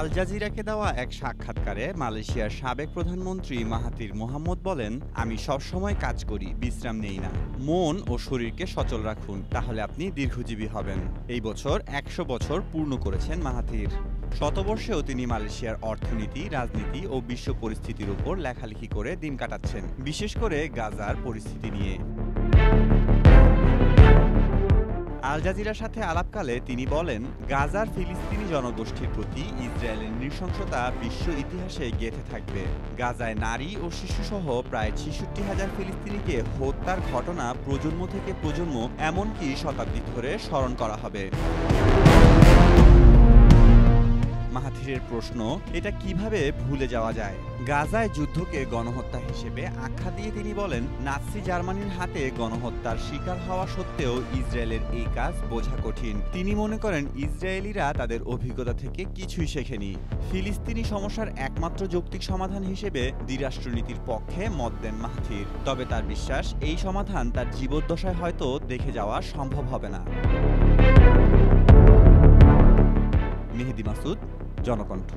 আল জাজিরাকে দেওয়া এক সাক্ষাৎকারে মালয়েশিয়ার সাবেক প্রধানমন্ত্রী মাহাথির মোহাম্মদ বলেন, আমি সবসময় কাজ করি, বিশ্রাম নেই না। মন ও শরীরকে সচল রাখুন, তাহলে আপনি দীর্ঘজীবী হবেন। এই বছর ১০০ বছর পূর্ণ করেছেন মাহাথির। শতবর্ষেও তিনি মালয়েশিয়ার অর্থনীতি, রাজনীতি ও বিশ্ব পরিস্থিতির উপর লেখালেখি করে দিন কাটাচ্ছেন, বিশেষ করে গাজার পরিস্থিতি নিয়ে। আল জাজিরার সাথে আলাপকালে তিনি বলেন, গাজার ফিলিস্তিনি জনগোষ্ঠীর প্রতি ইসরায়েলের নৃশংসতা বিশ্ব ইতিহাসে গেঁথে থাকবে। গাজায় নারী ও শিশুসহ প্রায় ৬৬,০০০ ফিলিস্তিনিকে হত্যার ঘটনা প্রজন্ম থেকে প্রজন্ম, এমনকি শতাব্দী ধরে স্মরণ করা হবে। মাহাথিরের প্রশ্ন, এটা কিভাবে ভুলে যাওয়া যায়? গাজায় যুদ্ধকে গণহত্যা হিসেবে আখ্যা দিয়ে তিনি বলেন, নাৎসি জার্মানির হাতে গণহত্যার শিকার হওয়া সত্ত্বেও ইসরায়েলের এই কাজ বোঝা কঠিন। তিনি মনে করেন ইসরায়েলিরা তাদের অভিজ্ঞতা থেকে কিছুই শেখেনি। ফিলিস্তিনি সমস্যার একমাত্র যৌক্তিক সমাধান হিসেবে দ্বিরাষ্ট্রনীতির পক্ষে মত দেন মাহাথির। তবে তার বিশ্বাস, এই সমাধান তার জীবদ্দশায় হয়তো দেখে যাওয়া সম্ভব হবে না। মেহেদী মাসুদ, জনকণ্ঠ।